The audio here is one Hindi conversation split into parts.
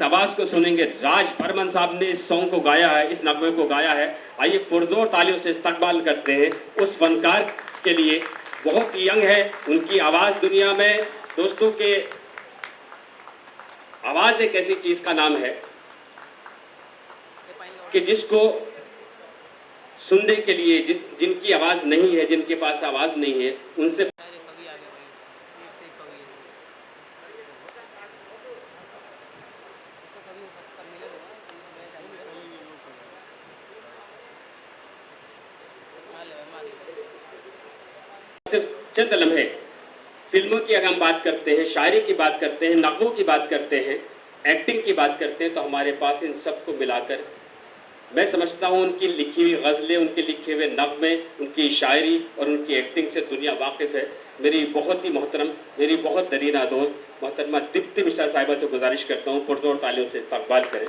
आवाज़ को सुनेंगे। राज बर्मन साहब ने इस सॉन्ग को गाया है, इस नगमे को गाया है। आइए पुरजोर तालियों से इस्तकबाल करते हैं उस फनकार के लिए। बहुत यंग है, उनकी आवाज़ दुनिया में दोस्तों के आवाज़ एक ऐसी चीज़ का नाम है कि जिसको सुनने के लिए जिनकी आवाज़ नहीं है, जिनके पास आवाज़ नहीं है, उनसे सिर्फ चंद लम्हे फिल्मों की अगर हम बात करते हैं, शायरी की बात करते हैं, नगमों की बात करते हैं, एक्टिंग की बात करते हैं, तो हमारे पास इन सबको मिलाकर मैं समझता हूँ उनकी लिखी हुई गज़लें, उनके लिखे हुए नगमे, उनकी शायरी और उनकी एक्टिंग से दुनिया वाकिफ़ है। मेरी बहुत ही मोहतरम, मेरी बहुत दरीना दोस्त मोहतरमा दीप्ति मिश्रा साहिबा से गुजारिश करता हूँ पुरजोर तालियों से इस्तकबाल करें।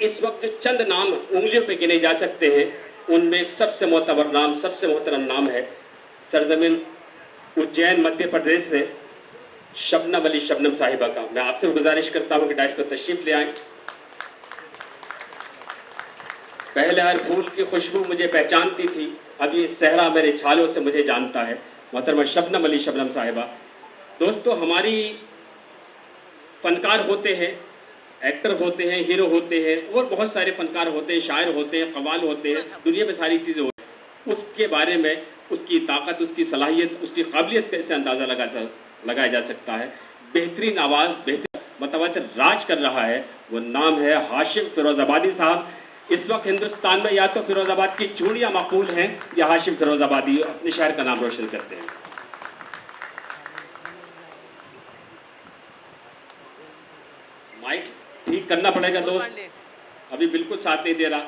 इस वक्त जो चंद नाम उंगलियों पे गिने जा सकते हैं, उनमें एक सबसे मोतबर नाम, सबसे मोहतरम नाम है सरजमीन उज्जैन मध्य प्रदेश से शबनम अली शबनम साहिबा का। मैं आपसे गुजारिश करता हूँ कि डाइस पर तशरीफ ले आएँ। पहले हर फूल की खुशबू मुझे पहचानती थी, अब ये सहरा मेरे छालों से मुझे जानता है। मोहतरमा शबनम अली शबनम साहिबा। दोस्तों, हमारी फनकार होते हैं, एक्टर होते हैं, हीरो होते हैं और बहुत सारे फनकार होते हैं, शायर होते हैं, कव्वाल होते हैं, दुनिया में सारी चीज़ें होती हैं। उसके बारे में उसकी ताकत, उसकी सलाहियत, उसकी काबिलियत कैसे अंदाज़ा लगाया जा सकता है। बेहतरीन आवाज़, बेहतरीन मतवातिर राज कर रहा है, वो नाम है हाशिम फिरोज़ाबादी साहब। इस वक्त हिंदुस्तान में या तो फिरोज़ाबाद की चूड़ियाँ मकबूल हैं या हाशिम फिरोज़ाबादी अपने शहर का नाम रोशन करते हैं। माइक ठीक करना पड़ेगा दोस्त, अभी बिल्कुल साथ नहीं दे रहा।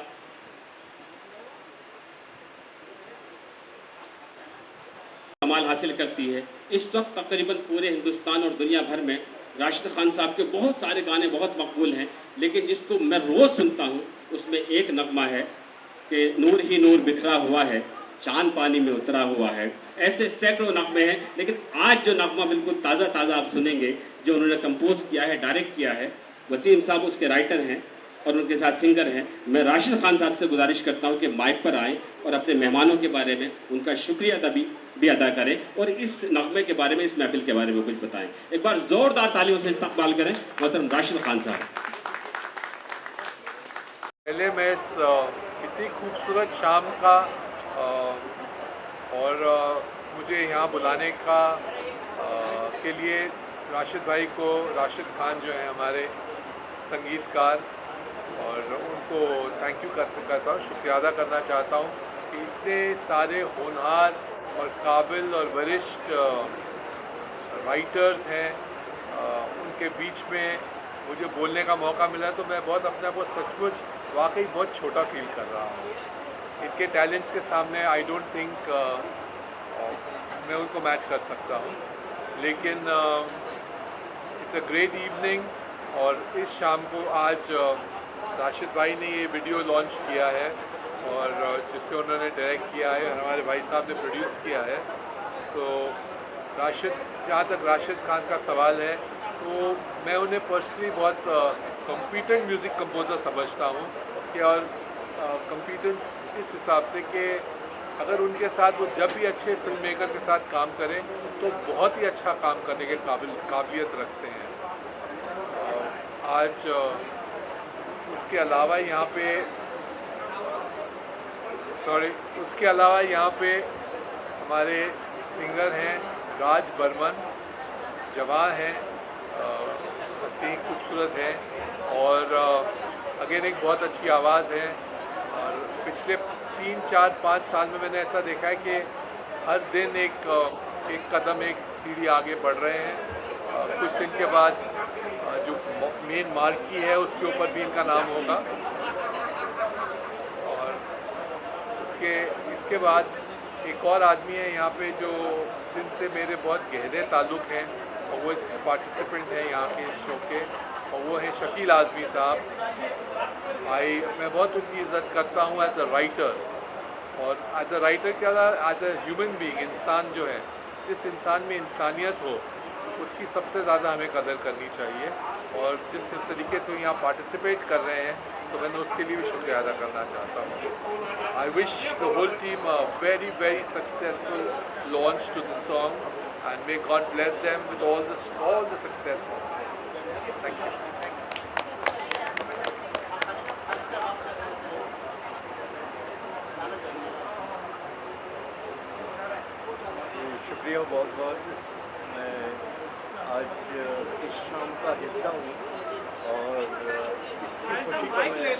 कमाल हासिल करती है। इस वक्त तकरीबन पूरे हिंदुस्तान और दुनिया भर में राशिद खान साहब के बहुत सारे गाने बहुत मकबूल हैं, लेकिन जिसको मैं रोज़ सुनता हूँ उसमें एक नगमा है कि नूर ही नूर बिखरा हुआ है, चांद पानी में उतरा हुआ है। ऐसे सैकड़ों नगमे हैं, लेकिन आज जो नगमा बिल्कुल ताज़ा ताज़ा आप सुनेंगे, जो उन्होंने कंपोज किया है, डायरेक्ट किया है, वसीम साहब उसके राइटर हैं और उनके साथ सिंगर हैं। मैं राशिद खान साहब से गुजारिश करता हूँ कि माइक पर आएँ और अपने मेहमानों के बारे में उनका शुक्रिया भी अदा करें और इस नगमे के बारे में, इस महफिल के बारे में कुछ बताएं। एक बार ज़ोरदार तालियों से इस्तकबाल करें मोहतरम राशिद खान साहब। पहले मैं इस इतनी खूबसूरत शाम का और मुझे यहाँ बुलाने का के लिए राशिद भाई को, राशिद खान जो है हमारे संगीतकार, और उनको थैंक यू करता हूँ, शुक्रिया अदा करना चाहता हूँ कि इतने सारे होनहार और काबिल और वरिष्ठ राइटर्स हैं, उनके बीच में मुझे बोलने का मौका मिला, तो मैं बहुत अपने आप को सचमुच वाकई बहुत छोटा फील कर रहा हूँ। इनके टैलेंट्स के सामने आई डोंट थिंक मैं उनको मैच कर सकता हूँ, लेकिन इट्स अ ग्रेट इवनिंग। और इस शाम को आज राशिद भाई ने ये वीडियो लॉन्च किया है और जिसे उन्होंने डायरेक्ट किया है, हमारे भाई साहब ने प्रोड्यूस किया है। तो राशिद, जहाँ तक राशिद खान का सवाल है, तो मैं उन्हें पर्सनली बहुत कॉम्पिटेंट म्यूज़िक कंपोज़र समझता हूँ कि, और कॉम्पिटेंस इस हिसाब से कि अगर उनके साथ वो जब भी अच्छे फिल्म मेकर के साथ काम करें तो बहुत ही अच्छा काम करने के काबिलियत रखते हैं। आज उसके अलावा यहाँ पे हमारे सिंगर हैं राज बर्मन, जवान हैं, हंसी खूबसूरत हैं और अगेन एक बहुत अच्छी आवाज़ है। और पिछले 3-4-5 साल में मैंने ऐसा देखा है कि हर दिन एक कदम, एक सीढ़ी आगे बढ़ रहे हैं। कुछ दिन के बाद जो मेन मार्की है उसके ऊपर भी इनका नाम होगा, और इसके बाद एक और आदमी है यहाँ पे जो जिनसे मेरे बहुत गहरे ताल्लुक़ हैं और वो इसके पार्टिसिपेंट हैं यहाँ के शो के, और वो हैं शकील आज़मी साहब। मैं बहुत उनकी इज़्ज़त करता हूँ एज अ राइटर, और एज अ राइटर के अलावा एज अ ह्यूमन बीइंग, इंसान जो है, जिस इंसान में इंसानियत हो उसकी सबसे ज़्यादा हमें कदर करनी चाहिए। और जिस तरीके से यहाँ पार्टिसिपेट कर रहे हैं, तो मैं उसके लिए भी शुक्रिया अदा करना चाहता हूँ। I wish the whole team a very very successful launch to this song and may God bless them with all the success possible. Thank you. शुक्रिया बहुत बहुत। मैं आज इस शाम का हिस्सा हूँ और इसकी खुशी को मैं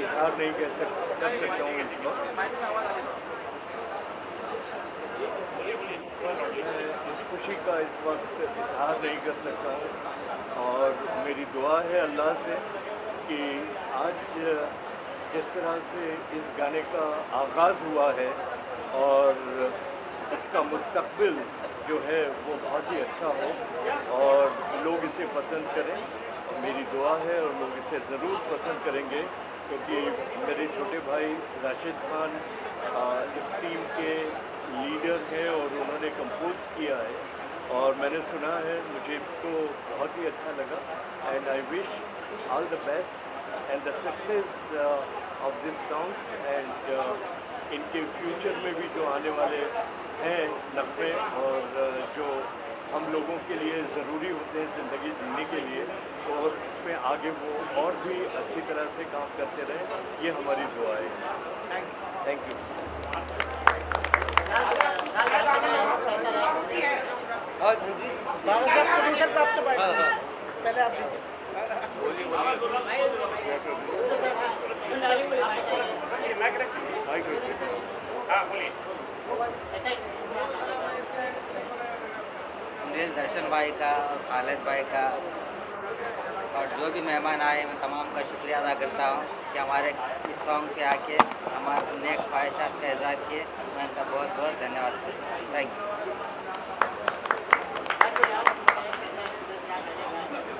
इजहार नहीं कर सकता हूँ इस वक्त। मैं इस खुशी का इस वक्त इजहार नहीं कर सकता हूँ और मेरी दुआ है अल्लाह से कि आज जिस तरह से इस गाने का आगाज़ हुआ है और इसका मुस्तकबिल जो है वो बहुत ही अच्छा हो और लोग इसे पसंद करें। मेरी दुआ है और लोग इसे ज़रूर पसंद करेंगे, क्योंकि मेरे छोटे भाई राशिद खान इस टीम के लीडर हैं और उन्होंने कंपोज किया है और मैंने सुना है, मुझे तो बहुत ही अच्छा लगा। And I wish all the best and the success of this songs and इनके फ्यूचर में भी जो आने वाले हैं नगमे और जो हम लोगों के लिए ज़रूरी होते हैं ज़िंदगी जीने के लिए, और इसमें आगे वो और भी अच्छी तरह से काम करते रहें, ये हमारी दुआ है। Thank you. हाँ जी, बाबा साहब प्रोड्यूसर साहब से बात पहले आप दीजिए। सुनील दर्शन भाई का और खालिद भाई का और जो भी मेहमान आए, मैं तमाम का शुक्रिया अदा करता हूँ कि हमारे इस सॉन्ग पे आके हमारे नेक ख्वाहिशात का इज़हार किए। मैं इनका बहुत बहुत धन्यवाद करता हूँ। Thank you.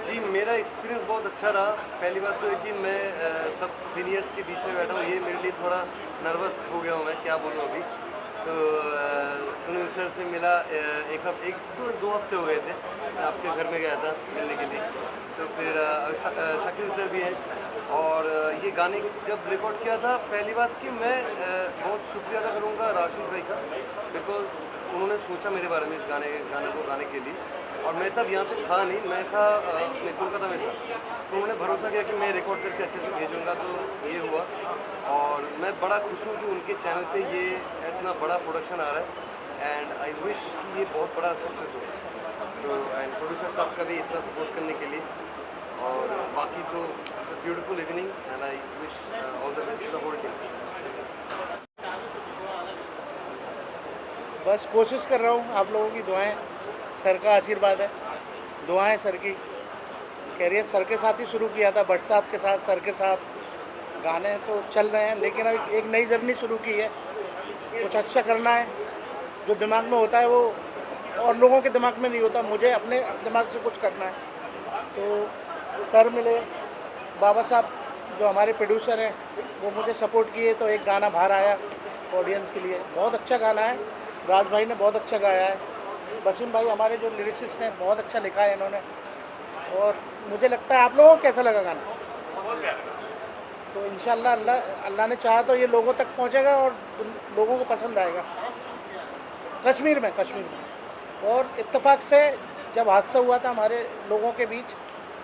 जी, मेरा एक्सपीरियंस बहुत अच्छा रहा। पहली बात तो है कि मैं सब सीनियर्स के बीच में बैठा हूँ, ये मेरे लिए थोड़ा नर्वस हो गया हूँ, मैं क्या बोलूँ अभी। तो सुनील सर से मिला, दो हफ्ते हो गए थे, मैं आपके घर में गया था मिलने के लिए। तो फिर शकील सर भी हैं और ये गाने जब रिकॉर्ड किया था, पहली बात कि मैं बहुत शुक्रिया अदा करूँगा राशिद भाई का, बिकॉज उन्होंने सोचा मेरे बारे में इस गाने को गाने के लिए, और मैं तब यहाँ पे था नहीं, मैं था मैं कोलकाता में था। तो उन्होंने भरोसा किया कि मैं रिकॉर्ड करके अच्छे से भेजूँगा, तो ये हुआ। और मैं बड़ा खुश हूँ कि उनके चैनल पे ये इतना बड़ा प्रोडक्शन आ रहा है एंड आई विश कि ये बहुत बड़ा सक्सेस हो। तो एंड प्रोड्यूसर साहब का भी इतना सपोर्ट करने के लिए, और बाकी तो it's a beautiful evening and I wish all the best to the whole team. बस कोशिश कर रहा हूँ, आप लोगों की दुआएं, सर का आशीर्वाद है, दुआएं सर की। कैरियर सर के साथ ही शुरू किया था, भट्ट साहब के साथ, सर के साथ। गाने तो चल रहे हैं, लेकिन अब एक नई जर्नी शुरू की है। कुछ अच्छा करना है, जो दिमाग में होता है वो और लोगों के दिमाग में नहीं होता, मुझे अपने दिमाग से कुछ करना है। तो सर मिले, बाबा साहब जो हमारे प्रोड्यूसर हैं वो मुझे सपोर्ट किए, तो एक गाना बाहर आया ऑडियंस के लिए। बहुत अच्छा गाना है, राज भाई ने बहुत अच्छा गाया है, वसीम भाई हमारे जो लिरिसिस्ट हैं बहुत अच्छा लिखा है इन्होंने, और मुझे लगता है आप लोगों को कैसा लगा गाना? तो इंशाल्लाह अल्लाह ने चाहा तो ये लोगों तक पहुंचेगा और लोगों को पसंद आएगा। कश्मीर में और इत्तेफाक से जब हादसा हुआ था हमारे लोगों के बीच,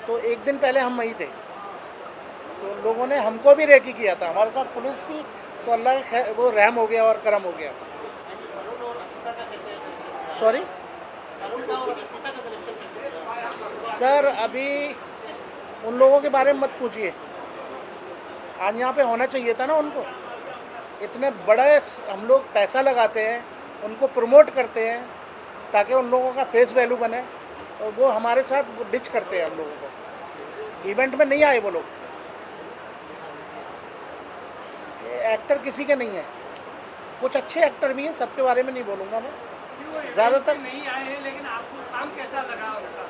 तो एक दिन पहले हम वहीं थे, तो लोगों ने हमको भी रेकी किया था, हमारे साथ पुलिस थी, तो अल्लाह का वो रहम हो गया और करम हो गया। सॉरी सर, अभी उन लोगों के बारे में मत पूछिए, आज यहाँ पे होना चाहिए था ना उनको। इतने बड़े हम लोग पैसा लगाते हैं, उनको प्रमोट करते हैं ताकि उन लोगों का फेस वैल्यू बने, और वो हमारे साथ डिच करते हैं हम लोगों को। इवेंट में नहीं आए वो लोग, एक्टर किसी के नहीं है, कुछ अच्छे एक्टर भी हैं, सबके बारे में नहीं बोलूँगा मैं, ज़्यादातर नहीं आए हैं। लेकिन आपको काम कैसा लगा उनका?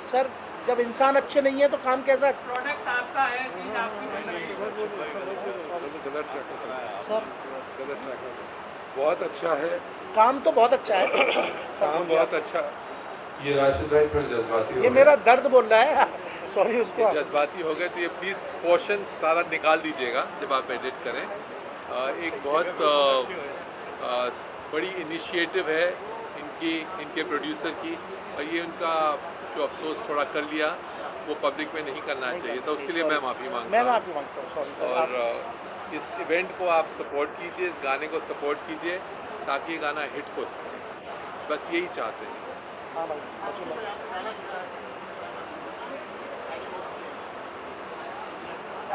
सर, जब इंसान अच्छे नहीं है तो काम कैसा? प्रोडक्ट आपका है, चीज़ आपकी बन रही है। सर बहुत अच्छा है, काम तो बहुत अच्छा है, काम बहुत अच्छा। ये राशिद भाई फिर जज्बाती हो ये गए। मेरा दर्द बोल रहा है, सॉरी उसको ये जज्बाती हो गए तो ये प्लीज़ पोर्शन सारा निकाल दीजिएगा जब आप एडिट करें। एक बहुत बड़ी इनिशिएटिव है इनके प्रोड्यूसर की, और ये उनका जो अफसोस थोड़ा कर लिया वो पब्लिक में नहीं करना चाहिए, तो उसके लिए मैं माफ़ी मैं मांगता माफ़ी मांगता हूँ, सॉरी हूँ। सर। और इस इवेंट को आप सपोर्ट कीजिए, इस गाने को सपोर्ट कीजिए ताकि ये गाना हिट हो सके, बस यही चाहते हैं। हाँ भाई, अच्छी बात।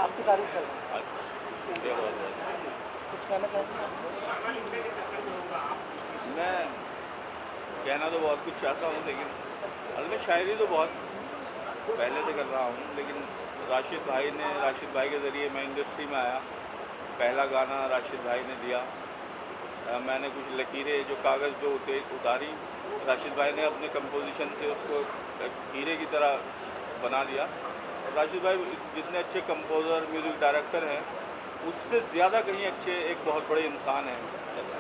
आपकी तारीफ कर रहा हूँ। कुछ कहना चाहेंगे? मैं कहना तो बहुत कुछ चाहता हूँ, लेकिन असल में शायरी तो बहुत पहले से कर रहा हूँ, लेकिन राशिद भाई के ज़रिए मैं इंडस्ट्री में आया। पहला गाना राशिद भाई ने दिया, मैंने कुछ लकीरें जो कागज़ पे उतारी, राशिद भाई ने अपने कंपोजिशन से उसको हीरे की तरह बना दिया। और राशिद भाई जितने अच्छे कंपोज़र, म्यूज़िक डायरेक्टर हैं, उससे ज़्यादा कहीं अच्छे एक बहुत बड़े इंसान हैं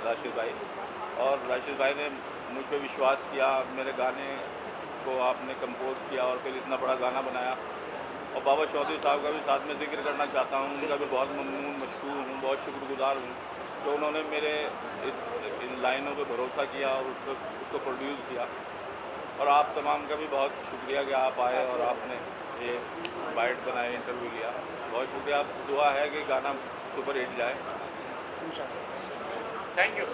राशिद भाई। और राशिद भाई ने मुझ पर विश्वास किया, मेरे गाने को आपने कंपोज किया और फिर इतना बड़ा गाना बनाया। और बाबा चौधरी साहब का भी साथ में जिक्र करना चाहता हूँ, उनका भी बहुत ममनून मशकूर हूँ, बहुत शुक्रगुजार हूँ तो उन्होंने मेरे इन लाइनों पर भरोसा किया और उसको प्रोड्यूस किया। और आप तमाम का भी बहुत शुक्रिया कि आप आए और आपने ये बाइट बनाए, इंटरव्यू लिया, बहुत शुक्रिया। आप दुआ है कि गाना सुपर हिट जाए। इंशाल्लाह। Thank you.